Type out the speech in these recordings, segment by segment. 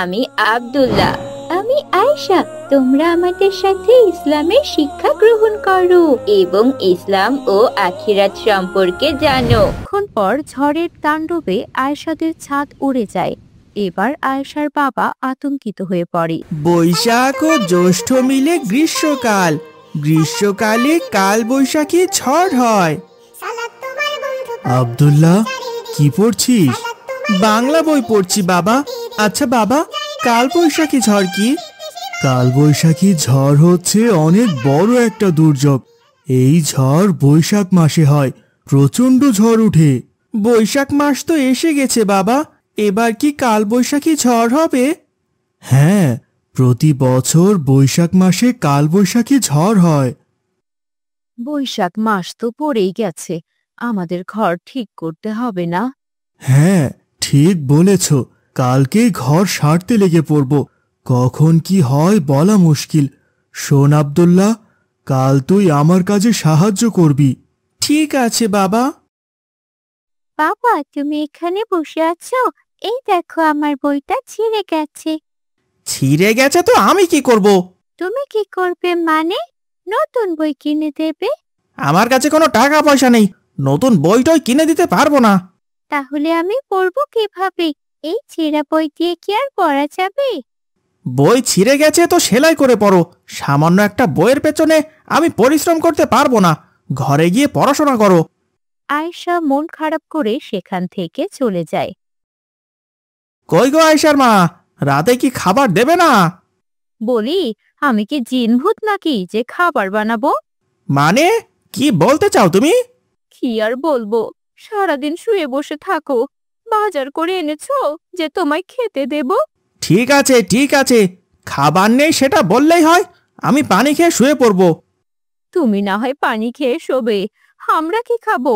আমি আব্দুল্লাহ। আমি আয়েশা। তোমরা আমাদের সাথে ইসলামের শিক্ষা গ্রহণ করো এবং ইসলাম ও আখিরাত সম্পর্কে জানো। কিছুক্ষণ পর ঝড়ের তাণ্ডবে আয়েশাদের ছাদ উড়ে যায়। এবার আয়েশার বাবা আতঙ্কিত হয়ে পড়ে। বৈশাখ ও জ্যৈষ্ঠ মিলে গ্রীষ্মকাল, গ্রীষ্মকালে কাল বৈশাখী ঝড় হয়। আব্দুল্লাহ, কি পড়ছিস? বাংলা বই পড়ছি বাবা। আচ্ছা বাবা, কাল বৈশাখী ঝড় কি? কাল বৈশাখী ঝড় হচ্ছে অনেক বড় একটা দুর্যোগ। এই ঝড় বৈশাখ মাসে হয়। প্রচন্ড ঝড় উঠে। বৈশাখ মাস তো এসে গেছে বাবা, এবার কি কাল বৈশাখী ঝড় হবে? হ্যাঁ, প্রতি বছর বৈশাখ মাসে কাল বৈশাখী ঝড় হয়। বৈশাখ মাস তো পড়েই গেছে, আমাদের ঘর ঠিক করতে হবে না? হ্যাঁ, ঠিক বলেছ। কালকেই ঘর সারতে লেগে পড়ব। কখন কি হয় বলা মুশকিল। শোন আব্দুল্লাহ, কাল তুই আমার কাজে সাহায্য করবি। ঠিক আছে বাবা। বাবা, তুমি এখানে বসে আছো? এই দেখো, আমার বইটা ছিঁড়ে গেছে। ছিঁড়ে গেছে তো আমি কি করব? তুমি কি করবে মানে? নতুন বই কিনে দেবে। আমার কাছে কোনো টাকা পয়সা নেই, নতুন বইটই কিনে দিতে পারবো না। তাহলে আমি পড়বো কিভাবে? এই ছেঁড়া বই দিয়ে কি আর পড়া যাবে? বই ছিঁড়ে গেছে তো সেলাই করে পড়ো। সামান্য একটা বইয়ের পেছনে আমি পরিশ্রম করতে পারবো না। ঘরে গিয়ে পড়াশোনা করো। আয়েশা মন খারাপ করে সেখান থেকে চলে যায়। কই গো আয়েশার মা, রাতে কি খাবার দেবে না? বলি, আমি কি জিনভূত নাকি যে খাবার বানাবো? মানে কি বলতে চাও তুমি? কি আর বলবো, সারাদিন শুয়ে বসে থাকো। বাজার করে এনেছো যে তোমায় খেতে দেব? ঠিক আছে ঠিক আছে, খাবার নেই সেটা বললেই হয়। আমি পানি খেয়ে শুয়ে পড়বো। তুমি না হয় পানি খেয়ে শোবে, আমরা কি খাবো?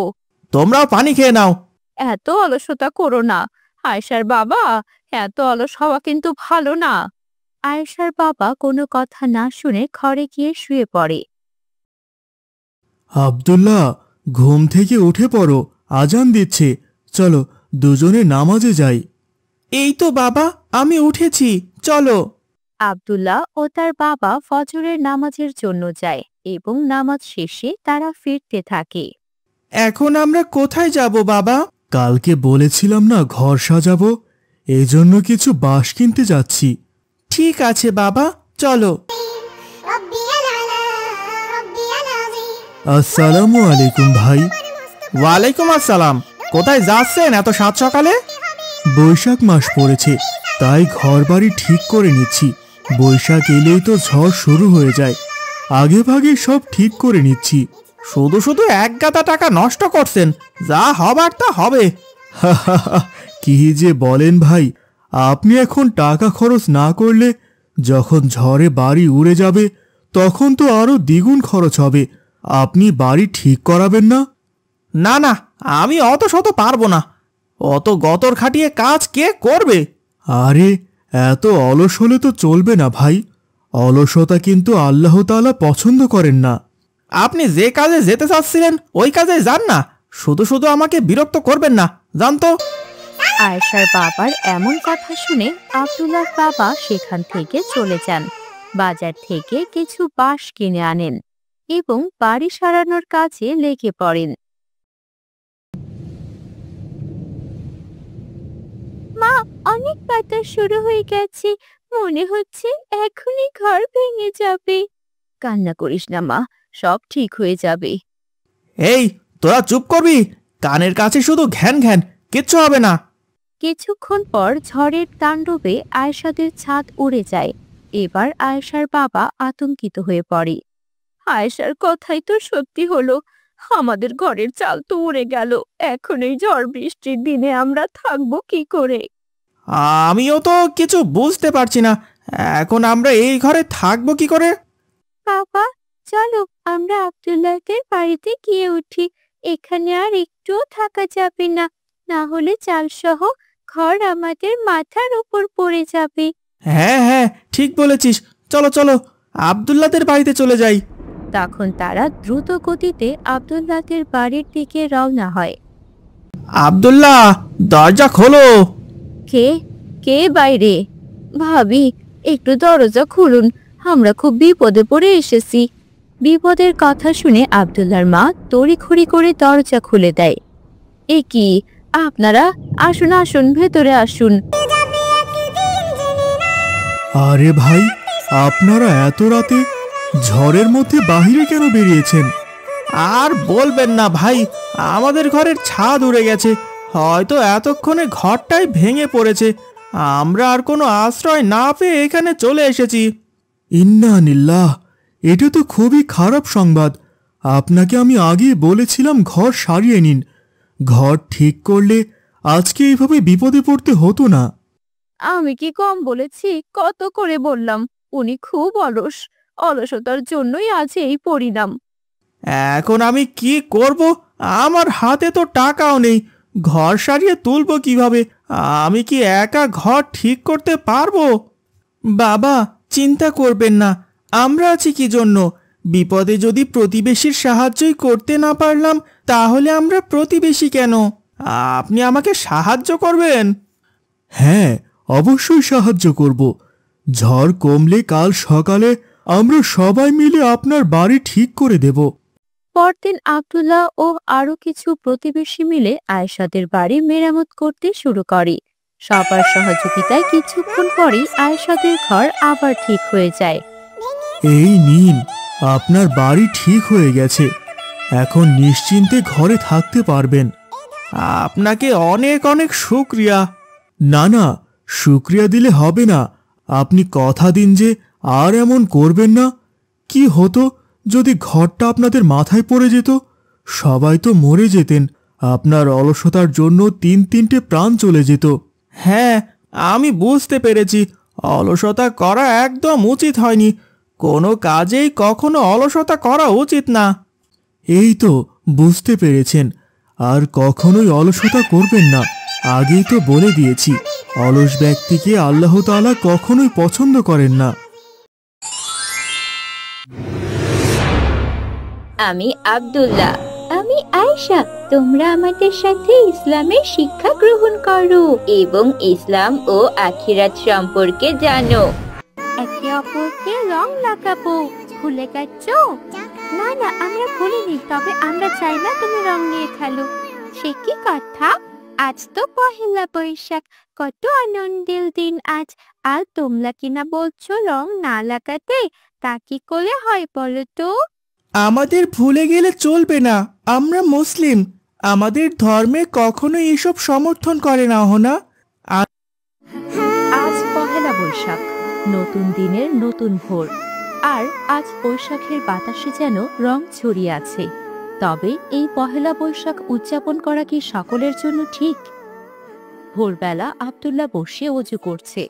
তোমরাও পানি খেয়ে নাও। এত অলসতা করো না আয়েশার বাবা, এত অলস হওয়া কিন্তু ভালো না। আয়েশার বাবা কোনো কথা না শুনে ঘরে গিয়ে শুয়ে পড়ে। আব্দুল্লাহ, ঘুম থেকে উঠে পড়ো, আজান দিচ্ছে। চলো দুজনে নামাজে যাই। এই তো বাবা, আমি উঠেছি, চলো। আব্দুল্লাহ ও তার বাবা ফজরের নামাজের জন্য যায় এবং নামাজ শেষে তারা ফিরতে থাকে। এখন আমরা কোথায় যাব বাবা? কালকে বলেছিলাম না ঘর সাজাবো, এই জন্য কিছু বাঁশ কিনতে যাচ্ছি। ঠিক আছে বাবা, চলো। আসসালামু আলাইকুম ভাই। ওয়ালাইকুম আসসালাম। কোথায় যাচ্ছেন এত সাত সকালে? বৈশাখ মাস পড়েছে, তাই ঘর বাড়ি ঠিক করে নিচ্ছি। বৈশাখ এলেই তো ঝড় শুরু হয়ে যায়, আগে ভাগে সব ঠিক করে নিচ্ছি। শুধু শুধু এক গাদা টাকা নষ্ট করছেন, যা হবার তা হবে। কি যে বলেন ভাই, আপনি এখন টাকা খরচ না করলে যখন ঝড়ে বাড়ি উড়ে যাবে তখন তো আরো দ্বিগুণ খরচ হবে। আপনি বাড়ি ঠিক করাবেন না? না না, আমি অত শত পারবো না। অত গতর খাটিয়ে কাজ কে করবে? আরে, এত অলস হলে তো চলবে না ভাই। অলসতা কিন্তু আল্লাহ তাআলা পছন্দ করেন না। আপনি যে কাজে যেতে চাচ্ছিলেন ওই কাজে যান না, শুধু শুধু আমাকে বিরক্ত করবেন না, জান তো। আয়েশার বাবার এমন কথা শুনে আব্দুল্লাহর বাবা সেখান থেকে চলে যান। বাজার থেকে কিছু বাঁশ কিনে আনেন এবং বাড়ি সারানোর কাজে লেগে পড়েন। মা, অনেক বাতাস শুরু হয়ে গেছে, মনে হচ্ছে এখনই ঘর ভেঙে যাবে। কান্না করিস না মা, সব ঠিক হয়ে যাবে। এই, তোরা চুপ করবি? কানের কাছে শুধু ঘ্যান ঘ্যান, কিচ্ছু হবে না। কিছুক্ষণ পর ঝড়ের তাণ্ডবে আয়েশাদের ছাদ উড়ে যায়। এবার আয়েশার বাবা আতঙ্কিত হয়ে পড়ে। আয়েশার কথাই তো সত্যি হলো, আমাদের ঘরের চাল তো উড়ে গেল। এখন এই ঝড় বৃষ্টির দিনে আমরা থাকবো কি করে? আমিও তো কিছু বুঝতে পারছি না, এখন আমরা এই ঘরে থাকবো কি করে? বাবা, চলো আমরা আব্দুল্লাহদের বাড়িতে গিয়ে উঠি। এখানে আর একটুও থাকা যাবে না, না হলে চালসহ ঘর আমাদের মাথার উপর পড়ে যাবে। হ্যাঁ হ্যাঁ, ঠিক বলেছিস, চলো চলো আব্দুল্লাহদের বাড়িতে চলে যাই। তখন তারা দ্রুত গতিতে আব্দুল্লাহদের বাড়ির দিকে রওনা হয়। আব্দুল্লাহ, দরজা খোলো। কে কে বাইরে? ভাবি, একটু দরজা খুলুন, আমরা খুব বিপদে পড়ে এসেছি। বিপদের কথা শুনে আব্দুল্লাহর মা তড়িঘড়ি করে দরজা খুলে দেয়। এ কি, আপনারা আসুন আসুন, ভেতরে আসুন। আরে ভাই, আপনারা এত রাতে ঝড়ের মধ্যে বাহিরে কেন বেরিয়েছেন? আর বলবেন না ভাই, আমাদের ঘরের ছাদ উড়ে গেছে, হয়তো এতক্ষণে ঘরটাই ভেঙে পড়েছে। আমরা আর কোনো আশ্রয় না পেয়ে এখানে চলে এসেছি। ইন্না নিল্লাহ, এটা তো খুবই খারাপ সংবাদ। আপনাকে আমি আগেই বলেছিলাম ঘর সারিয়ে নিন। ঘর ঠিক করলে আজকে এইভাবে বিপদে পড়তে হতো না। আমি কি কম বলেছি? কত করে বললাম, উনি খুব অলস, অলসতার জন্যই আজ এই পরিণাম। এখন আমি কি করব? আমার হাতে তো টাকাও নেই, ঘর সারিয়ে তুলবো কিভাবে? আমি কি একা ঘর ঠিক করতে পারবো? বাবা, চিন্তা করবেন না, আমরা আছি কি জন্য? বিপদে যদি প্রতিবেশীর সাহায্যই করতে না পারলাম, তাহলে আমরা প্রতিবেশী কেন? আপনি আমাকে সাহায্য করবেন? হ্যাঁ, অবশ্যই সাহায্য করব। ঝড় কমলে কাল সকালে আমরা সবাই মিলে আপনার বাড়ি ঠিক করে দেব। পরদিন আব্দুল্লাহ ও আরো কিছু প্রতিবেশী মিলে আয়েশাদের বাড়ি মেরামত করতে শুরু করে। সবার সহযোগিতায় কিছুক্ষণ পরেই আয়েশাদের ঘর আবার ঠিক হয়ে যায়। এই নিন, আপনার বাড়ি ঠিক হয়ে গেছে। এখন নিশ্চিন্তে ঘরে থাকতে পারবেন। আপনাকে অনেক অনেক শুকরিয়া। না না, শুকরিয়া দিলে হবে না। আপনি কথা দিন যে আর এমন করবেন না। কি হতো যদি ঘরটা আপনাদের মাথায় পড়ে যেত? সবাই তো মরে যেতেন। আপনার অলসতার জন্য তিনটে প্রাণ চলে যেত। হ্যাঁ, আমি বুঝতে পেরেছি, অলসতা করা একদম উচিত হয়নি। কোনো কাজেই কখনো অলসতা করা উচিত না। এই তো বুঝতে পেরেছেন, আর কখনোই অলসতা করবেন না। আগেই তো বলে দিয়েছি, অলস ব্যক্তিকে আল্লাহ তাআলা কখনোই পছন্দ করেন না। আমি আব্দুল্লাহ। আমি আয়েশা। তোমরা আমাদের সাথে ইসলামের শিক্ষা গ্রহণ করো এবং ইসলাম ও আখিরাত সম্পর্কে জানো। একে অপরকে রং লাগাবো। ভুলে গেছো? না না, আমরা ভুলিনি, তবে আমরা চাই না তুমি রং নিয়ে খেলো। সে কি কথা? আজ তো পহেলা বৈশাখ, কত আনন্দের দিন আজ। আর তোমরা কিনা বলছো রং না লাগাতে? তা কি করে হয় বলো তো? আমাদের ভুলে গেলে চলবে না, আমরা মুসলিম। আমাদের ধর্মে কখনো এসব সমর্থন করে না, না। আজ পহেলা বৈশাখ, নতুন দিনের নতুন ভোর। আর আজ বৈশাখের বাতাসে যেন রং ছড়িয়ে আছে। তবে এই পহেলা বৈশাখ উদযাপন করা কি সকলের জন্য ঠিক? ভোরবেলা আব্দুল্লাহ বসে ওযু করছে।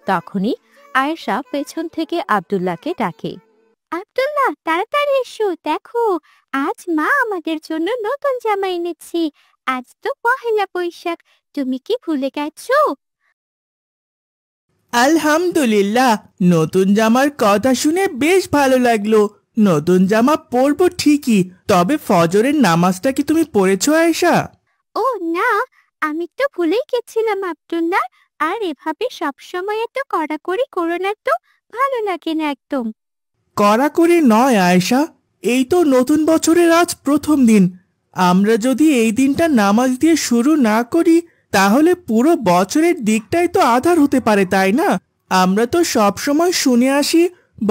তখনই আয়েশা পেছন থেকে আব্দুল্লাহকে ডাকে। আব্দুল্লাহ, তাড়াতাড়ি এসো, দেখো আজ মা আমাদের জন্য নতুন জামা এনেছি। আজ তো পহেলা বৈশাখ, তুমি কি ভুলে গেছো? আলহামদুলিল্লাহ, নতুন জামার কথা শুনে বেশ ভালো লাগলো। নতুন জামা পরবো ঠিকই, তবে ফজরের নামাজটা কি তুমি পড়েছো আয়েশা? ও না, আমি তো ভুলেই গেছিলাম আব্দুল্লাহ। আর এভাবে সবসময় এত কড়াকড়ি করো না তো, ভালো লাগে না একদম। কড়াকড়ি নয় আয়েশা, এই তো নতুন বছরের আজ প্রথম দিন। আমরা যদি এই দিনটা নামাজ দিয়ে শুরু না করি, তাহলে পুরো বছরের দিকটাই তো আঁধার হতে পারে, তাই না? আমরা তো সব সময় শুনে আসি,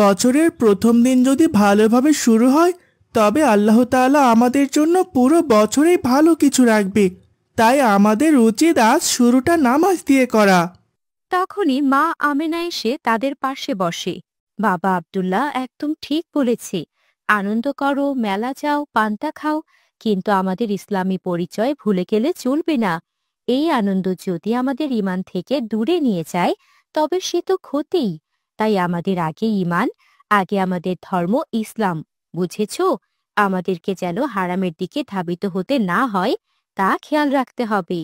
বছরের প্রথম দিন যদি ভালোভাবে শুরু হয়, তবে আল্লাহ তাআলা আমাদের জন্য পুরো বছরেই ভালো কিছু রাখবে। তাই আমাদের উচিত আজ শুরুটা নামাজ দিয়ে করা। তখনই মা আমেনা এসে তাদের পাশে বসে। বাবা আব্দুল্লাহ একদম ঠিক বলেছে, আনন্দ করো, মেলা যাও, পান্তা খাও, কিন্তু আমাদের ইসলামী পরিচয় ভুলে গেলে চলবে না। এই আনন্দ যদি আমাদের ঈমান থেকে দূরে নিয়ে যায়, তবে সে তো ক্ষতিই। তাই আমাদের আগে ঈমান, আগে আমাদের ধর্ম ইসলাম, বুঝেছো? আমাদেরকে যেন হারামের দিকে ধাবিত হতে না হয়, তা খেয়াল রাখতে হবে।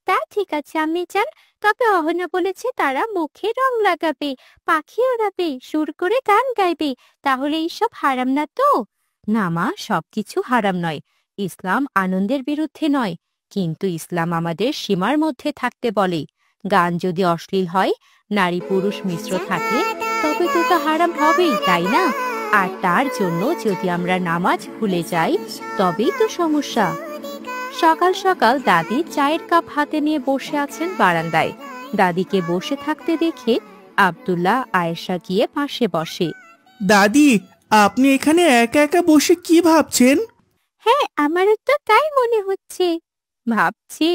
তা ঠিক আছে আম্মি জান, তবে অহনা বলেছে তারা মুখে রং লাগাবে, পাখি ওড়াবে, সুর করে গান গাইবে, তাহলে এইসব হারাম না তো? না মা, সবকিছু হারাম নয়। ইসলাম আনন্দের বিরুদ্ধে নয়, কিন্তু ইসলাম আমাদের সীমার মধ্যে থাকতে বলে। গান যদি অশ্লীল হয়, নারী পুরুষ মিশ্র থাকে তবে তো তা হারাম হবেই, তাই না? আর তার জন্য যদি আমরা নামাজ ভুলে যাই তবেই তো সমস্যা। সকাল সকাল দাদি চায়ের কাপ হাতে নিয়ে বসে আছেন বারান্দায়। দাদিকে বসে থাকতে দেখে আব্দুল্লাহ আয়েশা গিয়ে পাশে বসে। দাদি, আপনি এখানে একা একা বসে কি ভাবছেন? হ্যাঁ, আমারও তো তাই মনে হচ্ছে। ভাবছি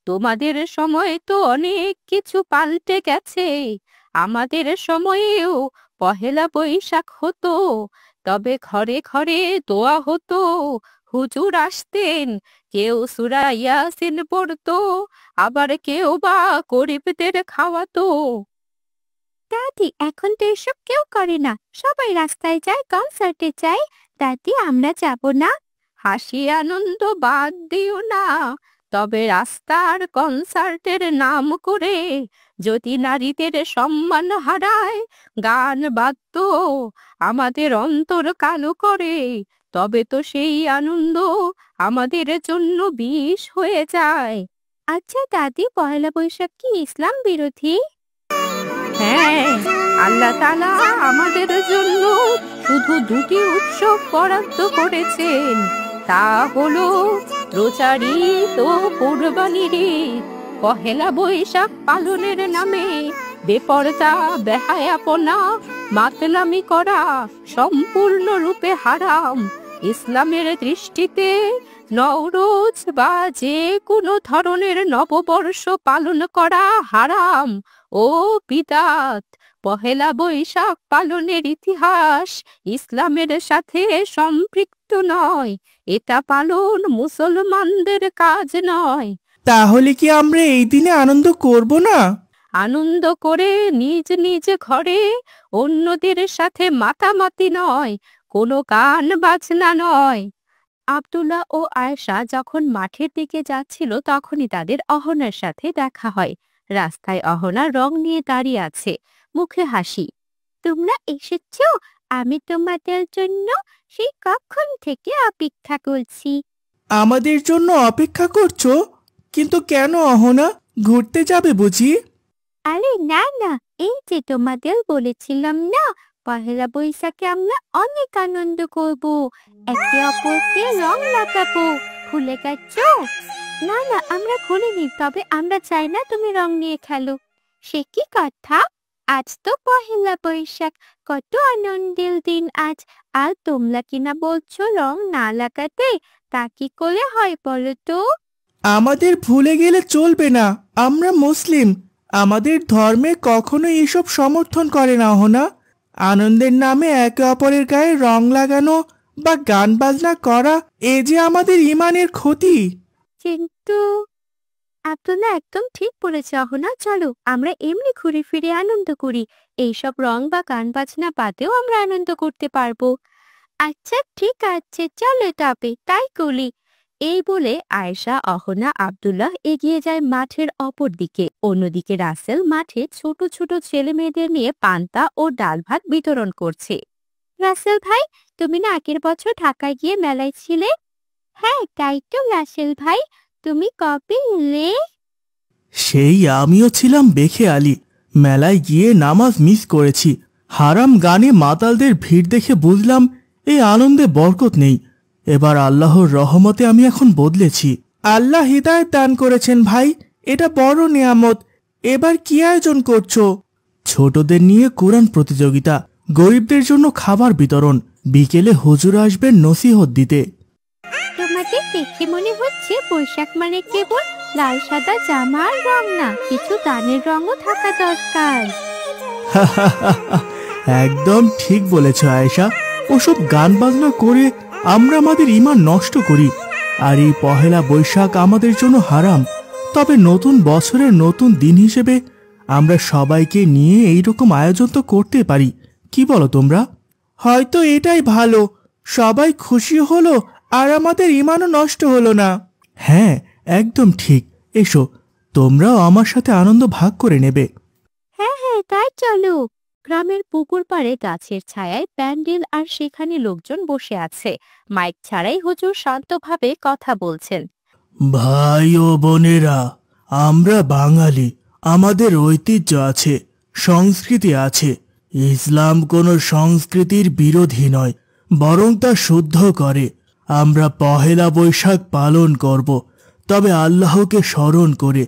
তোমাদের সময়ে তো অনেক কিছু পাল্টে গেছে। আমাদের সময়েও পহেলা বৈশাখ হতো, তবে ঘরে ঘরে দোয়া হতো, হুজুর আসতেন, কেউ সূরা ইয়াসিন পড়তো, আবার কেউ বা গরিবদের খাওয়াতো। দাদি, এখন তো এসব কেউ করে না, সবাই রাস্তায় যায়, কনসার্টে যায়। দাদি, আমরা যাব না? হাসি আনন্দ বাদ দিও না, তবে রাস্তার কনসার্টের নাম করে যদি নারীদের সম্মান হারায়, গান বাদ্য আমাদের অন্তর কালো করে, তবে তো সেই আনন্দ আমাদের জন্য বিষ হয়ে যায়। আচ্ছা দাদি, পয়লা বৈশাখ কি ইসলাম বিরোধী? হ্যাঁ, আল্লাহ তাআলা আমাদের জন্য শুধু দুটি উৎসব বরাদ্দ করেছেন, তা হলো রোজার ঈদ ও কুরবানির ঈদ। পহেলা বৈশাখ পালনের নামে বেপরদা, বেহায়াপনা, মাতলামি করা সম্পূর্ণরূপে হারাম। ইসলামের দৃষ্টিতে নওরোজ বা যে কোনো ধরনের নববর্ষ পালন করা হারাম ও বিদআত। পহেলা বৈশাখ পালনের ইতিহাস ইসলামের সাথে সম্পৃক্ত নয়, এটা পালন মুসলমানদের কাজ নয়। তাহলে কি আমরা এই দিনে আনন্দ করব না? আনন্দ করে নিজ নিজ ঘরে, অন্যদের সাথে মাতামাতি নয়, কোনো গান বাজনা নয়। আব্দুল্লাহ ও আয়েশা যখন মাঠের দিকে যাচ্ছিল তখনই তাদের অহনার সাথে দেখা হয়। রাস্তায় অহনা রং নিয়ে দাঁড়িয়ে আছে, মুখে হাসি। তোমরা এসেছো? আমি তোমাদের জন্য সেই কখন থেকে অপেক্ষা করছি। আমাদের জন্য অপেক্ষা করছো? কিন্তু কেন অহনা, ঘুরতে যাবে বুঝি? আরে না না, এই যে তোমাদের বলেছিলাম না, পহেলা বৈশাখে আমরা অনেক আনন্দ করব, একে অপরকে রং লাগাবো। ভুলে গেছো? না না, আমরা ভুলিনি, তবে আমরা চাই না তুমি রং নিয়ে খেলো। সে কি কথা? আজ তো পহেলা বৈশাখ, কত আনন্দের দিন আজ, আর তোমরা কিনা বলছো রং না লাগাতে? তা কি করে হয় বলো তো? আমাদের ভুলে গেলে চলবে না, আমরা মুসলিম। আমাদের ধর্মে কখনো এসব সমর্থন করে না অহনা। আনন্দের নামে একে অপরের গায়ে রং লাগানো বা গান বাজনা করা, এ যে আমাদের ঈমানের ক্ষতি। কিন্তু আব্দুল্লাহ একদম ঠিক বলেছে অহনা, চলো আমরা এমনি ঘুরে ফিরে আনন্দ করি, এইসব রং বা গান বাজনা বাদেও আমরা আনন্দ করতে পারবো। আচ্ছা ঠিক আছে, চলো তবে তাই করি। এই বলে আয়েশা, অহনা, আব্দুল্লাহ এগিয়ে যায় মাঠের অপর দিকে। অন্যদিকে রাসেল মাঠে ছোট ছোট ছেলে মেয়েদের নিয়ে পান্তা ও ডাল ভাত বিতরণ করছে। রাসেল ভাই, তুমি না আগের বছর ঢাকায় গিয়ে মেলায় ছিলে? হ্যাঁ তাই তো রাসেল ভাই, তুমি কবে এলে? সেই আমিও ছিলাম বেখে আলী, মেলায় গিয়ে নামাজ মিস করেছি। হারাম গানে মাতালদের ভিড় দেখে বুঝলাম এই আনন্দে বরকত নেই। এবার আল্লাহর রহমতে আমি এখন বদলেছি। আল্লাহ হিদায়াত দান করেছেন ভাই, এটা বড় নিয়ামত। এবার কি আয়োজন করছো? ছোটদের নিয়ে কোরআন প্রতিযোগিতা, গরিবদের জন্য খাবার বিতরণ, বিকেলে হুজুর আসবেন নসিহত দিতে। তোমাকে দেখে মনে হচ্ছে বৈশাখ মানে কেবল লাল সাদা জামার রং না, কিছু গানের রঙও থাকা দরকার। একদম ঠিক বলেছ আয়েশা, ওসব গান বাজনা করে আমরা আমাদের ঈমান নষ্ট করি। আর এই পহেলা বৈশাখ আমাদের জন্য হারাম। তবে নতুন বছরের নতুন দিন হিসেবে আমরা সবাইকে নিয়ে এইরকম আয়োজন তো করতে পারি, কি বলো তোমরা? হয়তো এটাই ভালো, সবাই খুশি হলো আর আমাদের ঈমানও নষ্ট হলো না। হ্যাঁ একদম ঠিক, এসো তোমরাও আমার সাথে আনন্দ ভাগ করে নেবে। হ্যাঁ হ্যাঁ তাই চলো। গ্রামের পুকুর পাড়ে গাছের ছায়ায় প্যান্ডেল, আর সেখানে লোকজন বসে আছে। মাইক ছাড়াই হুজুর শান্তভাবে কথা বলছেন। ভাই ও বোনেরা, আমরা বাঙালি, আমাদের ঐতিহ্য আছে, সংস্কৃতি আছে। ইসলাম কোনো সংস্কৃতির বিরোধী নয়, বরং তা শুদ্ধ করে। আমরা পহেলা বৈশাখ পালন করব, তবে আল্লাহকে স্মরণ করে।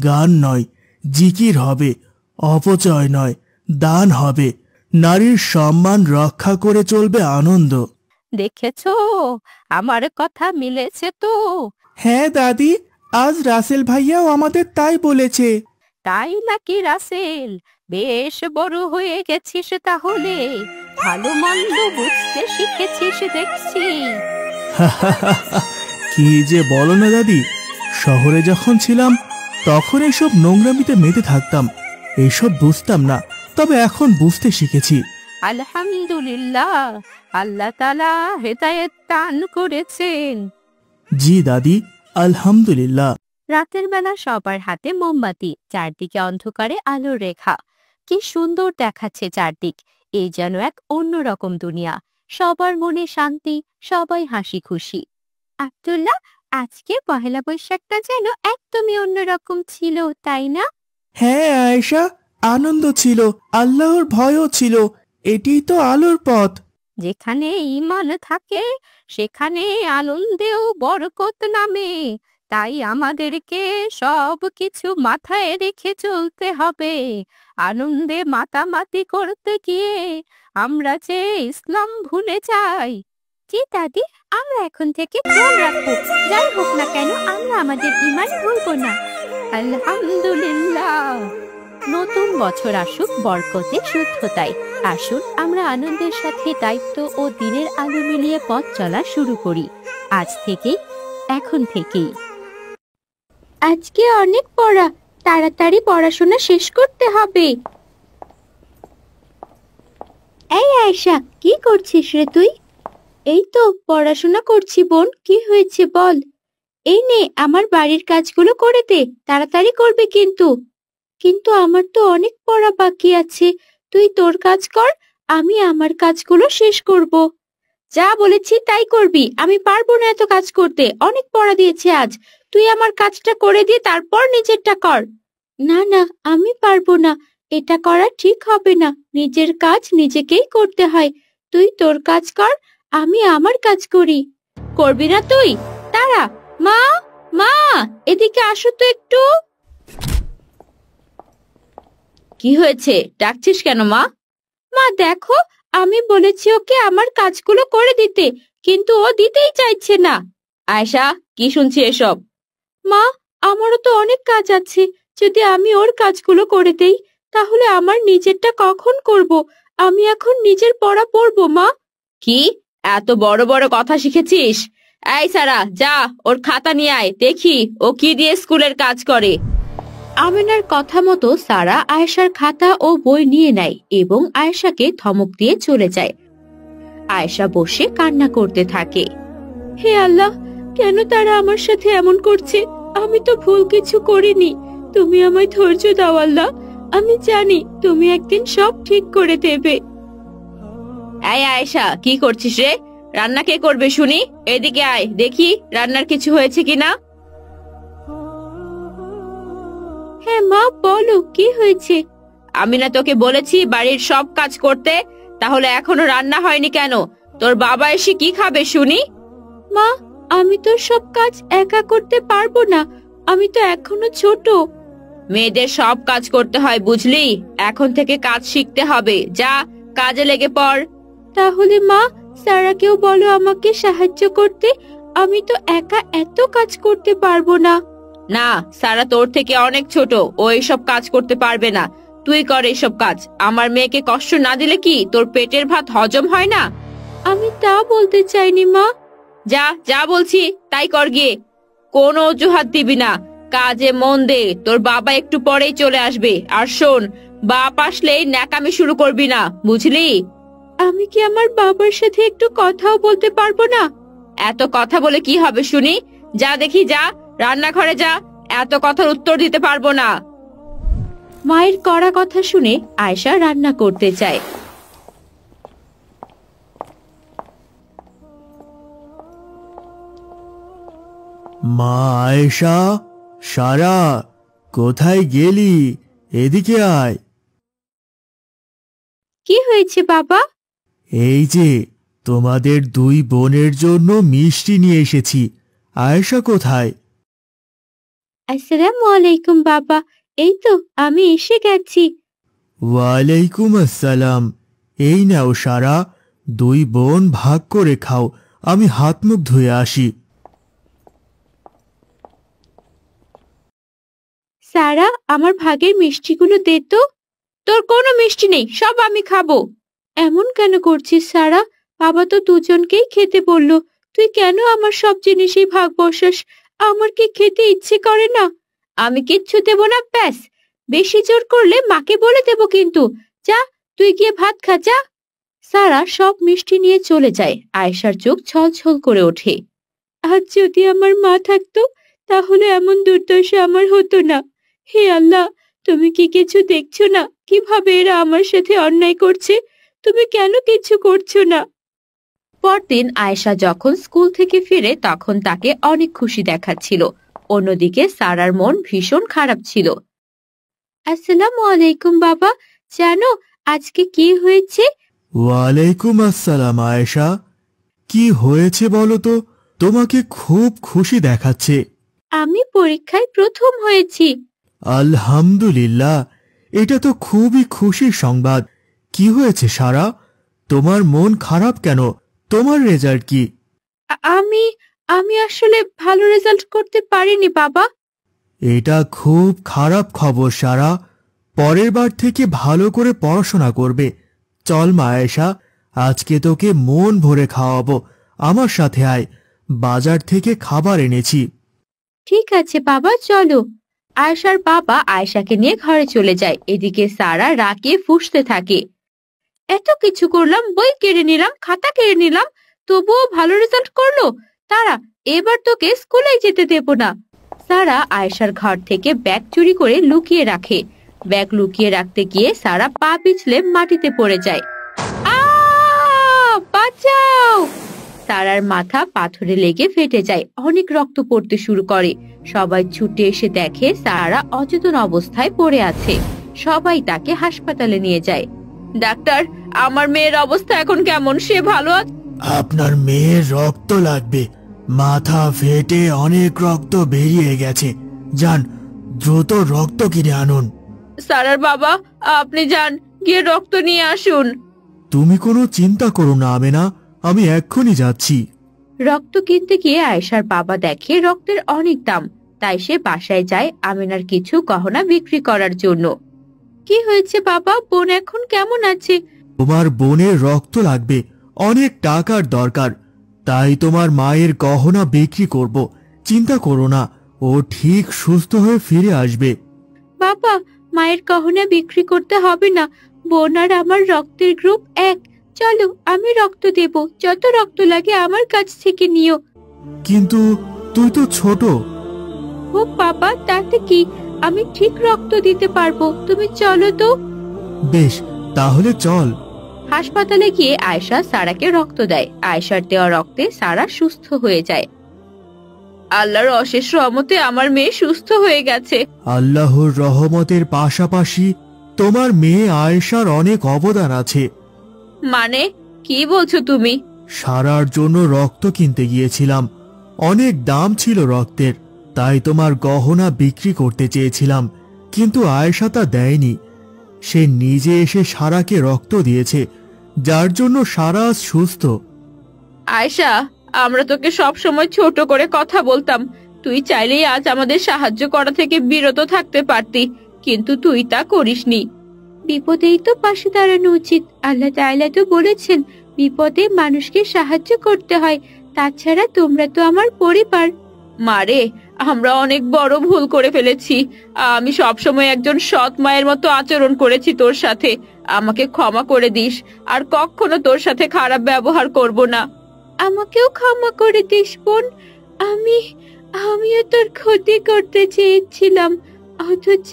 গান নয়, জিকির হবে। অপচয় নয়, দান হবে। নারীর সম্মান রক্ষা করে চলবে আনন্দ। দেখেছো, আমার কথা মিলেছে তো? হ্যাঁ দাদি, আজ রাসেল ভাইয়াও আমাদের তাই বলেছে। তাই নাকি রাসেল? বেশ বড় হয়ে গেছিস তাহলে, ভালো মন্দ বুঝতে শিখেছিস দেখছি। কি যে বলো না দাদি, শহরে যখন ছিলাম তখন এসব নোংরামিতে মেতে থাকতাম, এসব বুঝতাম না, তবে এখন বুঝতে শিখেছি। আলহামদুলিল্লাহ, আল্লাহ তাআলা হেদায়েত দান করেছেন। জি দাদি, আলহামদুলিল্লাহ। রাতের বেলা সবার হাতে মোমবাতি, চারদিকে অন্ধকারে আলোর রেখা। কি সুন্দর দেখাচ্ছে চারদিক, এই যেন এক অন্যরকম দুনিয়া। সবার মনে শান্তি, সবাই হাসি খুশি। আব্দুল্লাহ, আজকে পহেলা বৈশাখটা যেন একদমই অন্যরকম ছিল, তাই না? হ্যাঁ আয়েশা, আনন্দ ছিল, আল্লাহর ভয়ও ছিল। এটিই তো আলোর পথ। যেখানে ঈমান থাকে সেখানে আনন্দেও বরকত নামে। তাই আমাদেরকে সব কিছু মাথায় রেখে চলতে হবে। আনন্দে মাতামাতি করতে গিয়ে আমরা যে ইসলাম ভুলে যাই। জি দাদি, আমরা এখন থেকে খেয়াল রাখবো। যাই হোক না কেন, আমরা আমাদের ঈমান ভুলবো না। আলহামদুলিল্লাহ। নতুন বছর আসুক বরকতে, শুদ্ধতায়। আসুন আমরা আনন্দের সাথে দায়িত্ব ও দিনের আলো মিলিয়ে পথ চলা শুরু করি, আজ থেকেই, এখন থেকেই। আজকে অনেক পড়া, তাড়াতাড়ি পড়াশোনা শেষ করতে হবে। এই আয়েশা, কি করছিস রে তুই? এই তো পড়াশোনা করছি বোন, কি হয়েছে বল। এই নে, আমার বাড়ির কাজগুলো করে দে, তাড়াতাড়ি করবে কিন্তু। কিন্তু আমার তো অনেক পড়া বাকি আছে, তুই তোর কাজ কর, আমি আমার কাজগুলো শেষ করব। যা বলেছি তাই করবি, আমি পারবো না এত কাজ করতে, অনেক পড়া দিয়েছে আজ। তুই আমার কাজটা করে দিয়ে তারপর নিজেরটা কর। না না, আমি পারবো না, এটা করা ঠিক হবে না, নিজের কাজ নিজেকেই করতে হয়। তুই তোর কাজ কর, আমি আমার কাজ করি। করবি না তুই? দাঁড়া। মা, মা, এদিকে আসো তো একটু। কি হয়েছে, ডাকছিস কেন মা? মা দেখো, আমি বলেছি ওকে আমার কাজগুলো করে দিতে, কিন্তু ও দিতেই চাইছে না। আয়েশা, কি শুনছি এসব? মা, আমারও তো অনেক কাজ আছে, যদি আমি ওর কাজগুলো করে দেই তাহলে আমার নিজেরটা কখন করব? আমি এখন নিজের পড়া পড়বো মা। কি এত বড় বড় কথা শিখেছিস? এই সারা, যা ওর খাতা নিয়ে আয়, দেখি ও কি দিয়ে স্কুলের কাজ করে। আমিনার কথা মতো সারা আয়েশার খাতা ও বই নিয়ে নেয় এবং আয়েশাকে ধমক দিয়ে চলে যায়। আয়েশা বসে কান্না করতে থাকে। হে আল্লাহ, কেন তারা আমার সাথে এমন করছে? আমি তো ভুল কিছু করিনি, তুমি আমায় ধৈর্য দাও আল্লাহ, আমি জানি তুমি একদিন সব ঠিক করে দেবে। এই আয়েশা, কি করছিস রে? রান্না কে করবে শুনি? এদিকে আয়, দেখি রান্নার কিছু হয়েছে কিনা। হ্যাঁ মা, বলো কি হয়েছে? আমি না তোকে বলেছি বাড়ির সব কাজ করতে, তাহলে এখনো রান্না হয়নি কেন? তোর বাবা এসে কি খাবে শুনি? মা, আমি তো সব কাজ একা করতে পারবো না, আমি তো এখনো ছোট। মেয়েদের সব কাজ করতে হয় বুঝলি, এখন থেকে কাজ শিখতে হবে, যা কাজে লেগে পড়। তাহলে মা, সারাকেও বলো আমাকে সাহায্য করতে, আমি তো একা এত কাজ করতে পারবো না। না, সারা তোর থেকে অনেক ছোট, ও এসব কাজ করতে পারবে না, তুই কর এসব কাজ। আমার মেয়েকে কষ্ট না দিলে কি তোর পেটের ভাত হজম হয় না? আমি তা বলতে চাইনি মা। যা যা বলছি তাই কর গিয়ে, কোনো অজুহাত দিবি না, কাজে মন দে, তোর বাবা একটু পরেই চলে আসবে। আর শোন, বাপ আসলেই ন্যাকামি শুরু করবি না, বুঝলি? আমি কি আমার বাবার সাথে একটু কথাও বলতে পারবো না? এত কথা বলে কি হবে শুনি? যা দেখি, যা রান্নাঘরে যা, এত কথার উত্তর দিতে পারবো না। মায়ের কড়া কথা শুনে আয়েশা রান্না করতে চায়। মা আয়েশা, সারা, কোথায় গেলি? এদিকে আয়। কি হয়েছে বাবা? এই যে তোমাদের দুই বোনের জন্য মিষ্টি নিয়ে এসেছি। আয়েশা কোথায়? আসসালামু আলাইকুম বাবা, এই তো আমি এসে গেছি। ওয়ালাইকুম আসসালাম। এই নাও সারা, দুই বোন ভাগ করে খাও, আমি হাত মুখ ধুয়ে আসি। সারা, আমার ভাগের মিষ্টিগুলো দে তো। তোর কোনো মিষ্টি নেই, সব আমি খাবো। এমন কেন করছিস সারা? বাবা তো দুজনকেই খেতে বললো, তুই কেন আমার সব জিনিসেই ভাগ বসাস? আমার কি খেতে ইচ্ছে করে না? আমি কিচ্ছু দেবো না, ব্যাস। বেশি জোর করলে মাকে বলে দেবো কিন্তু। যা, তুই গিয়ে ভাত খা, যা। সারা সব মিষ্টি নিয়ে চলে যায়। আয়েশার চোখ ছলছল করে ওঠে। আজ যদি আমার মা থাকতো, তাহলে এমন দুর্দশা আমার হতো না। হে আল্লাহ, তুমি কি কিছু দেখছো না কিভাবে এরা আমার সাথে অন্যায় করছে? তুমি কেন কিছু করছো না? পরদিন আয়েশা যখন স্কুল থেকে ফিরে তখন তাকে অনেক খুশি দেখাচ্ছিল। অন্যদিকে সারার মন ভীষণ খারাপ ছিল। আসসালামু আলাইকুম বাবা, জানো আজকে কি হয়েছে? ওয়ালাইকুম আসসালাম আয়েশা। কি হয়েছে বলো তো? তোমাকে খুব খুশি দেখাচ্ছে। আমি পরীক্ষায় প্রথম হয়েছি। আলহামদুলিল্লাহ, এটা তো খুবই খুশির সংবাদ। কি হয়েছে সারা? তোমার মন খারাপ কেন? তোমার রেজাল্ট কি? আমি আমি আসলে ভালো রেজাল্ট করতে পারিনি বাবা। এটা খুব খারাপ খবর সারা। পরের বার থেকে ভালো করে পড়াশোনা করবে। চল মা আয়েশা, আজকে তোকে মন ভরে খাওয়াবো। আমার সাথে আয়, বাজার থেকে খাবার এনেছি। ঠিক আছে বাবা, চলো। আয়েশার বাবা আয়েশাকে নিয়ে ঘরে চলে যায়। এদিকে সারা রাগে ফুঁসতে থাকে। এত কিছু করলাম, বই কেড়ে নিলাম, খাতা কেড়ে নিলাম, তবুও ভালো রেজাল্ট করলো। তারা, এবার তোকে স্কুলে যেতে দেব না। সারা আয়েশার ঘর থেকে ব্যাগ চুরি করে লুকিয়ে রাখে। ব্যাগ লুকিয়ে রাখতে গিয়ে সারা পা পিছলে মাটিতে পড়ে যায়। বাঁচাও! সারার মাথা পাথরে লেগে ফেটে যায়, অনেক রক্ত পড়তে শুরু করে। সবাই ছুটে এসে দেখে সারা অচেতন অবস্থায় পড়ে আছে। সবাই তাকে হাসপাতালে নিয়ে যায়। ডাক্তার, আমার মেয়ের অবস্থা এখন কেমন? সে ভালো আছে? আপনার মেয়ের রক্ত লাগবে, মাথা ফেটে অনেক রক্ত বেরিয়ে গেছে। যান, দ্রুত রক্ত কিনে আনুন। সারার বাবা, আপনি যান, গিয়ে রক্ত নিয়ে আসুন। তুমি কোনো চিন্তা করো না আমেনা, আমি এক্ষুনি যাচ্ছি। রক্ত কিনতে গিয়ে আয়েশার বাবা দেখে রক্তের অনেক দাম, তাই সে বাসায় যায় আমিনার কিছু গহনা বিক্রি করার জন্য। কি হয়েছে বাবা, বোন এখন কেমন আছে? তোমার বোনের রক্ত লাগবে, অনেক টাকার দরকার, তাই তোমার মায়ের গহনা বিক্রি করব। চিন্তা করো না, ও ঠিক সুস্থ হয়ে ফিরে আসবে। বাবা, মায়ের গহনা বিক্রি করতে হবে না। বোন আর আমার রক্তের গ্রুপ এক। চলো, আমি রক্ত দেব, যত রক্ত লাগে আমার কাছ থেকে নিও। কিন্তু তুই তো ছোট। ও বাবা, তাতে কি, আমি ঠিক রক্ত দিতে পারবো। তুমি চলো তো। বেশ, তাহলে চল। হাসপাতালে গিয়ে আয়েশা সারাকে রক্ত দেয়। আয়েশার দেওয়া রক্তে সারা সুস্থ হয়ে যায়। আল্লাহর অশেষ রহমতে আমার মেয়ে সুস্থ হয়ে গেছে। আল্লাহর রহমতের পাশাপাশি তোমার মেয়ে আয়েশার অনেক অবদান আছে। মানে, কি বলছো তুমি? সারার জন্য রক্ত কিনতে গিয়েছিলাম, অনেক দাম ছিল রক্তের, তাই তোমার গহনা বিক্রি করতে চেয়েছিলাম, কিন্তু আয়েশা তা দেয়নি। সে নিজে এসে সারাকে রক্ত দিয়েছে, যার জন্য সারা আজ সুস্থ। আয়েশা, আমরা তোকে সব সময় ছোট করে কথা বলতাম। তুই চাইলেই আজ আমাদের সাহায্য করা থেকে বিরত থাকতে পারতি, কিন্তু তুই তা করিসনি। বিপদেই তো পাশে দাঁড়ানো উচিত। আল্লাহ তাআলা তো বলেছেন, বিপদে মানুষকে সাহায্য করতে হয়। তাছাড়া তোমরা তো আমার পরিবার। মারে, আমরা অনেক বড় ভুল করে ফেলেছি। আমি সবসময় একজন সৎ মায়ের মতো আচরণ করেছি তোর সাথে। আমাকে ক্ষমা করে দিস, আর কখনো তোর সাথে খারাপ ব্যবহার করব না। আমাকেও ক্ষমা করে দিস বোন। আমিও তোর ক্ষতি করতে চেয়েছিলাম, অথচ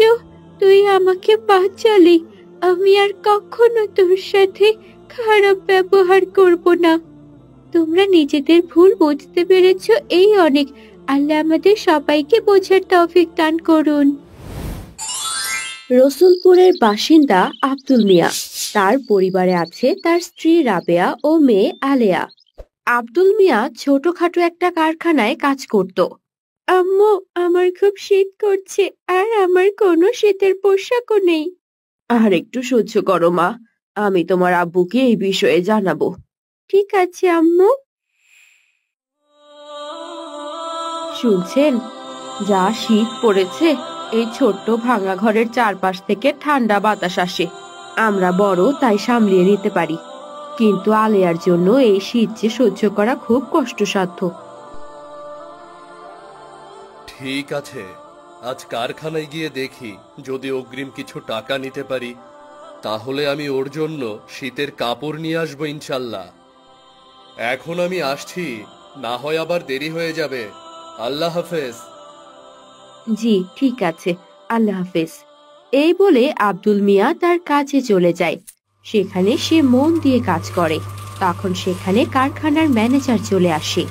তুই আমাকে বাঁচালি। আমি আর কখনো তোর সাথে খারাপ ব্যবহার করব না। তোমরা নিজেদের ভুল বুঝতে পেরেছো, এই অনেক। আল্লাহ আমাদের সবাইকে বোঝার তৌফিক দান করুন। রসুলপুরের বাসিন্দা আব্দুল মিয়া। তার পরিবারে আছে তার স্ত্রী রাবেয়া ও মেয়ে আলেয়া। আব্দুল মিয়া ছোটখাটো একটা কারখানায় কাজ করত। আম্মু, আমার খুব শীত করছে আর আমার কোনো শীতের পোশাকও নেই। আর একটু সহ্য করো মা, আমি তোমার আব্বুকে এই বিষয়ে জানাবো। ঠিক আছে আম্মু। শুনছেন, যা শীত পড়েছে, এই ছোট্ট ভাঙা ঘরের চারপাশ থেকে ঠান্ডা বাতাস আসে। আমরা বড় তাই সামলিয়ে নিতে পারি, কিন্তু আলেয়ার জন্য এই শীত যে সহ্য করা খুব কষ্টসাধ্য। ঠিক আছে, আজ কারখানায় গিয়ে দেখি যদি অগ্রিম কিছু টাকা নিতে পারি, তাহলে আমি ওর জন্য শীতের কাপড় নিয়ে আসবো ইনশাল্লাহ। এখন আমি আসছি, না হয় আবার দেরি হয়ে যাবে। আল্লাহ হাফেজ। জি ঠিক আছে, আল্লাহ হাফেজ। এই বলে আব্দুল মিয়া তার কাজে চলে যায়। সেখানে সে মন দিয়ে কাজ করে। তখন সেখানে কারখানার ম্যানেজার চলে আসে।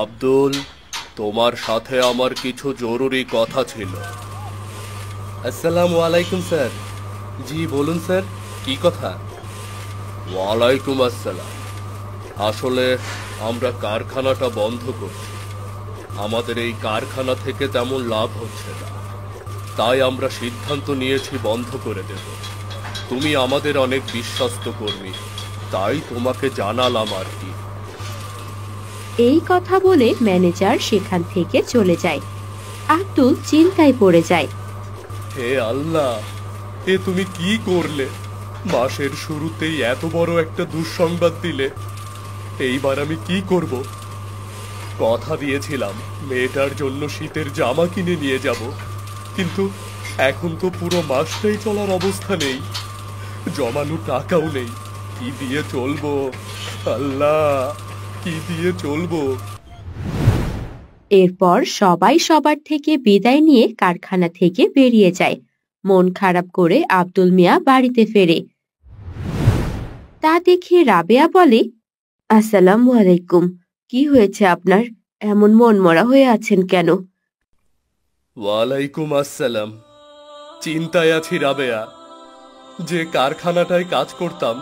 আব্দুল, তোমার সাথে আমার কিছু জরুরি কথা ছিল। আসসালামু আলাইকুম স্যার। জি বলুন স্যার, কি কথা? ওয়ালাইকুম আসসালাম। আসলে আমরা কারখানাটা বন্ধ করছি। আমাদের এই কারখানা থেকে তেমন লাভ হচ্ছে না, তাই আমরা সিদ্ধান্ত নিয়েছি বন্ধ করে দেব। তুমি আমাদের অনেক বিশ্বস্ত কর্মী, তাই তোমাকে জানালাম আর কি। এই কথা বলে ম্যানেজার সেখান থেকে চলে যায়। আব্দুল চিন্তায় পড়ে যায়। হে আল্লাহ, এ তুমি কি করলে? মাসের শুরুতেই এত বড় একটা দুঃসংবাদ দিলে। এইবার আমি কি করব? কথা দিয়েছিলাম মেয়েটার জন্য শীতের জামা কিনে নিয়ে যাব, কিন্তু এখন তো পুরো মাসটাই চলার অবস্থা নেই। জমানো টাকাও নেই। কি দিয়ে চলবো আল্লাহ, কি দিয়ে চলবো? এরপর সবাই সবার থেকে বিদায় নিয়ে কারখানা থেকে বেরিয়ে যায়। মন খারাপ করে আব্দুল মিয়া বাড়িতে ফেরে। তা দেখে রাবেয়া বলে, আসসালামু আলাইকুম। কি হয়েছে আপনার? এমন মনমরা হয়ে আছেন কেন? ওয়ালাইকুম আসসালাম। চিন্তায় আছি রাবেয়া। যে কারখানাটায় কাজ করতাম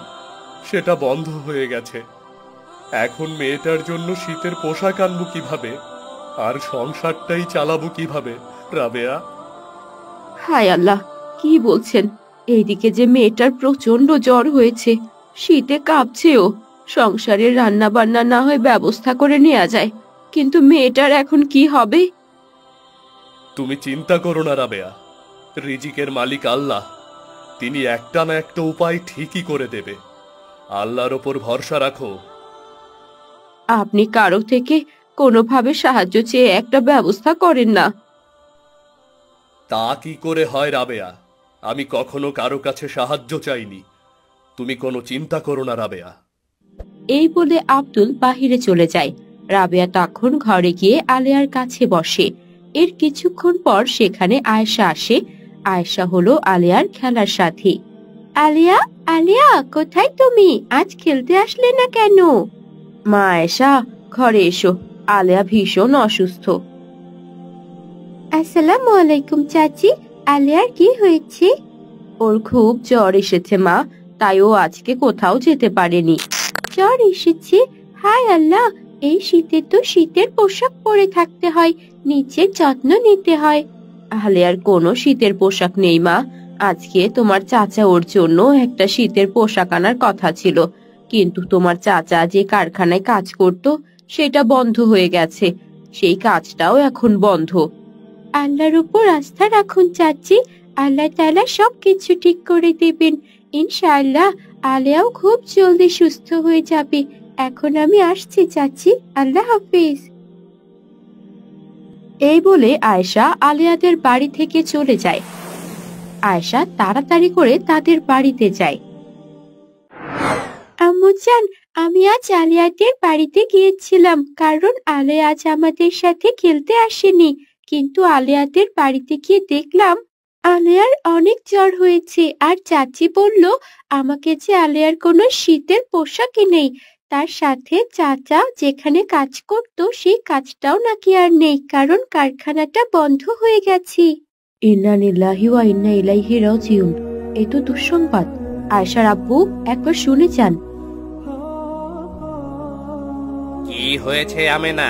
সেটা বন্ধ হয়ে গেছে। এখন মেয়েটার জন্য শীতের পোশাক আনবো কিভাবে, আর সংসারটাই চালাবো কিভাবে রাবেয়া? হায় আল্লাহ, কি বলছেন? এইদিকে যে মেয়েটার প্রচন্ড জ্বর হয়েছে, শীতে কাঁপছেও। সংসারের রান্না বান্না না হয় ব্যবস্থা করে নেওয়া যায়, কিন্তু মেয়েটার এখন কি হবে? তুমি চিন্তা করো না রাবেয়া, রিজিকের মালিক আল্লাহ, তিনি একটা না একটা উপায় ঠিকই করে দেবে। আল্লাহর ওপর ভরসা রাখো। আপনি কারো থেকে কোনোভাবে সাহায্য চেয়ে একটা ব্যবস্থা করেন না? তা কি করে হয় রাবেয়া? আমি কখনো কারো কাছে সাহায্য চাইনি। তুমি কোনো চিন্তা করো না রাবেয়া। এই বলে আব্দুল বাহিরে চলে যায়। রাবেয়া তখন ঘরে গিয়ে আলেয়ার কাছে বসে। এর কিছুক্ষণ পর সেখানে আয়েশা আসে। আয়েশা হলো আলেয়ার খেলার সাথী। আলিয়া, আলিয়া, কোথায় তুমি? আজ খেলতে আসলে না কেন? মা আয়েশা, ঘরে এসো, আলেয়া ভীষণ অসুস্থ। আসসালামু আলাইকুম চাচি। আলিয়ার কি হয়েছে? ওর খুব জ্বর এসেছে মা, তাই ও আজকে কোথাও যেতে পারেনি। জ্বর এসেছে? হায় আল্লাহ, এই শীতে তো শীতের পোশাক পরে থাকতে হয়, নিজের যত্ন নিতে হয়। আলিয়ার কোনো শীতের পোশাক নেই মা। আজকে তোমার চাচা ওর জন্য একটা শীতের পোশাক আনার কথা ছিল, কিন্তু তোমার চাচা যে কারখানায় কাজ করত সেটা বন্ধ হয়ে গেছে। সেই কাজটাও এখন বন্ধ। আল্লাহর উপর আস্থা রাখুন চাচি, আল্লাহ তাআলা সবকিছু ঠিক করে দেবেন ইনশাআল্লাহ। আলিয়াও খুব জলদি সুস্থ হয়ে যাবে। এখন আমি আসছি চাচি, আল্লাহ হাফেজ। এই বলে আয়েশা আলিয়াদের বাড়ি থেকে চলে যায়। আয়েশা তাড়াতাড়ি করে তাদের বাড়িতে যায়। আম্মুজান, আমি আজ আলিয়াদের বাড়িতে গিয়েছিলাম, কারণ আলিয়া আজ আমাদের সাথে খেলতে আসেনি। কিন্তু আলিয়াদের বাড়িতে গিয়ে দেখলাম আলিয়ার অনেক জ্বর হয়েছে, আর চাচি বলল আমাকে যে আলিয়ার কোনো শীতের পোশাকই নেই। তার সাথে চাচা যেখানে কাজ করত সেই কাজটাও নাকি আর নেই, কারণ কারখানাটা বন্ধ হয়ে গেছে। ইন্না লিল্লাহি ওয়া ইন্না ইলাইহি রাজিউন। এই তো দুঃসংবাদ। আয়েশার আব্বু, একবার শুনে যান। কি হয়েছে আমেনা?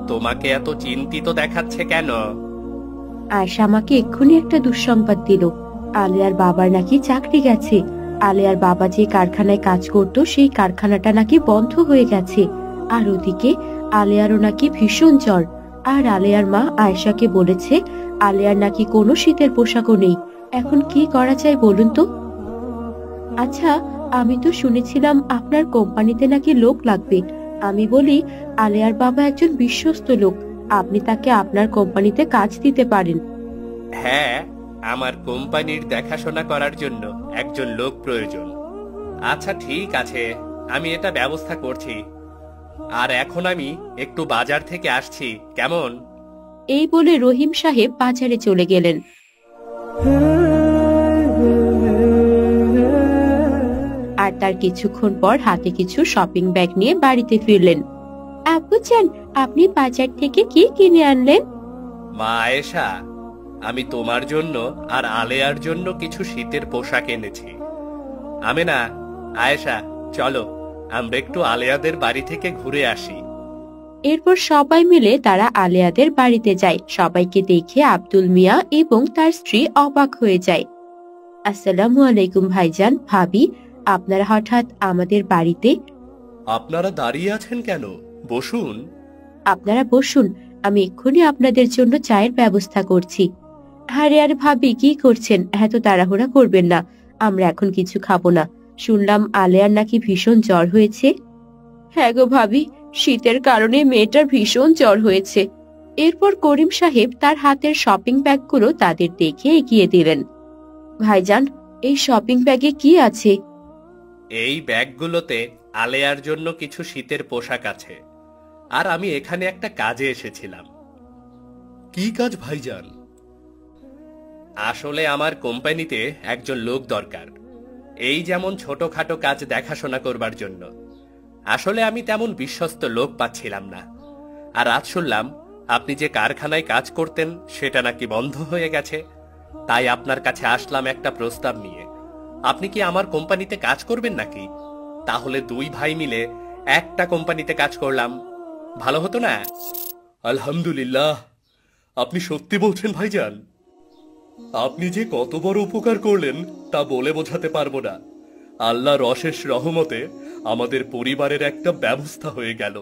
তোমাকে এত চিন্তিত দেখাচ্ছে কেন? আয়েশা আমাকে এক্ষুনি একটা দুঃসংবাদ দিল। আলিয়ার বাবার নাকি চাকরি গেছে। আলিয়ার বাবা যে কারখানায় কাজ করত সেই কারখানাটা নাকি বন্ধ হয়ে গেছে। আর ওদিকে আলিয়ারও নাকি ভীষণ জ্বর। আর আলিয়ার মা আয়েশাকে বলেছে আলিয়ার নাকি কোনো শীতের পোশাকও নেই। এখন কি করা যায় বলুন তো? আচ্ছা, আমি তো শুনেছিলাম আপনার কোম্পানিতে নাকি লোক লাগবে। আমি বলি, আলিয়ার বাবা একজন বিশ্বস্ত লোক, আপনি তাকে আপনার কোম্পানিতে কাজ দিতে পারেন। হ্যাঁ, আমার কোম্পানির দেখাশোনা করার জন্য একজন লোক প্রয়োজন। আচ্ছা ঠিক আছে, আমি এটা ব্যবস্থা করছি। আর এখন আমি একটু বাজার থেকে আসছি, কেমন? এই বলে রহিম সাহেব বাজারে চলে গেলেন। আর তার কিছুক্ষণ পর হাতে কিছু শপিং ব্যাগ নিয়ে বাড়িতে ফিরলেন। আব্বুজান, আপনি বাজার থেকে কি কিনে আনলেন? মা আয়েশা, আমি তোমার জন্য আর আলেয়ার জন্য কিছু শীতের পোশাক এনেছি। আমেনা, আয়েশা, চলো আমরা একটু আলেয়াদের বাড়ি থেকে ঘুরে আসি। এরপর সবাই মিলে তারা আলিয়াদের বাড়িতে যায়। সবাইকে দেখে আব্দুল মিয়া এবং তার স্ত্রী অবাক হয়ে যায়। আসসালামু আলাইকুম ভাইজান, ভাবি, আপনারা হঠাৎ আমাদের বাড়িতে? আপনারা দাঁড়িয়ে আছেন কেন? বসুন। আপনারা বসুন, আমি এক্ষুনি আপনাদের জন্য চায়ের ব্যবস্থা করছি। আরে আর ভাবি, কি করছেন? এত তাড়াহুড়া করবেন না, আমরা এখন কিছু খাবো না। শুনলাম আলিয়ার নাকি ভীষণ জ্বর হয়েছে। হ্যাঁ গো ভাবি, শীতের কারণে মেয়েটার ভীষণ জ্বর হয়েছে। এরপর করিম সাহেব তার হাতের শপিং ব্যাগগুলো তাদের দেখে এগিয়ে দিলেন। ভাইজান, এই শপিং ব্যাগে কি আছে? এই ব্যাগগুলোতে আলেয়ার জন্য কিছু শীতের পোশাক আছে। আর আমি এখানে একটা কাজে এসেছিলাম। কি কাজ ভাইজান? আসলে আমার কোম্পানিতে একজন লোক দরকার, এই যেমন ছোটখাটো কাজ দেখাশোনা করবার জন্য। আসলে আমি তেমন বিশ্বস্ত লোক পাচ্ছিলাম না। আর আজ শুনলাম আপনি যে কারখানায় কাজ করতেন সেটা নাকি বন্ধ হয়ে গেছে। তাই আপনার কাছে আসলাম একটা প্রস্তাব নিয়ে। আপনি কি আমার কোম্পানিতে কাজ করবেন নাকি? তাহলে দুই ভাই মিলে একটা কোম্পানিতে কাজ করলাম, ভালো হতো না? আলহামদুলিল্লাহ, আপনি সত্যি বলছেন ভাইজান। আপনি যে কত বড় উপকার করলেন তা বলে বোঝাতে পারবো না। আল্লাহর অশেষ রহমতে আমাদের পরিবারের একটা ব্যবস্থা হয়ে গেল।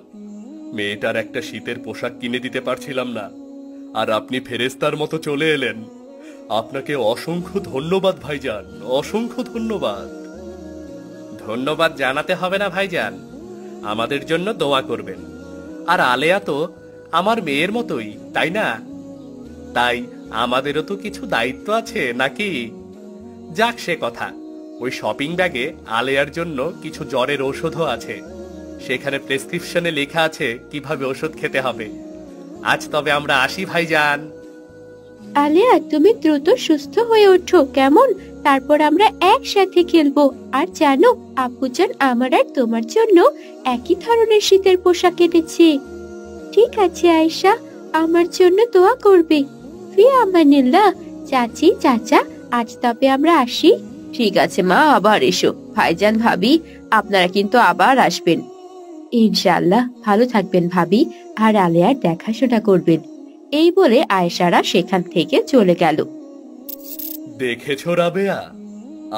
মেয়েটার একটা শীতের পোশাক কিনে দিতে পারছিলাম না, আর আপনি ফেরেশতার মতো চলে এলেন। আপনাকে অসংখ্য ধন্যবাদ ভাইজান, অসংখ্য ধন্যবাদ। ধন্যবাদ জানাতে হবে না ভাইজান, আমাদের জন্য দোয়া করবেন। আর আলেয়া তো আমার মেয়ের মতোই, তাই না? তাই আমাদেরও তো কিছু দায়িত্ব আছে নাকি? যাক সে কথা, ওই শপিং ব্যাগে আলেয়ার জন্য কিছু জ্বরের ঔষধও আছে। সেখানে প্রেসক্রিপশনে লেখা আছে কিভাবে ওষুধ খেতে হবে। আজ তবে আমরা আসি ভাইজান। আলিয়া, তুমি দ্রুত সুস্থ হয়ে ওঠো, কেমন? তারপর আমরা একসাথে খেলবো। আর জানো, আব্বুজান আমার আর তোমার জন্য একই ধরনের শীতের পোশাক এনেছে। ঠিক আছে আয়েশা, আমার জন্য দোয়া করবে। ফি আমানিল্লাহ। চাচি, চাচা, আজ তবে আমরা আসি। ঠিক আছে মা, আবার এসো। ভাইজান, ভাবি, আপনারা কিন্তু আবার আসবেন ইনশাআল্লাহ। ভালো থাকবেন ভাবি, আর আলিয়ার দেখাশোনা করবেন। এই বলে আয়েশারা সেখান থেকে চলে গেল। দেখেছো রাবেয়া,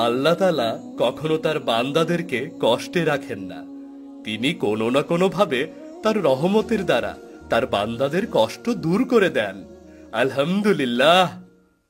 আল্লাহ তাআলা কখনো তার বান্দাদেরকে কষ্টে রাখেন না। তিনি কোনো না কোনো ভাবে তার রহমতের দ্বারা তার বান্দাদের কষ্ট দূর করে দেন। আলহামদুলিল্লাহ।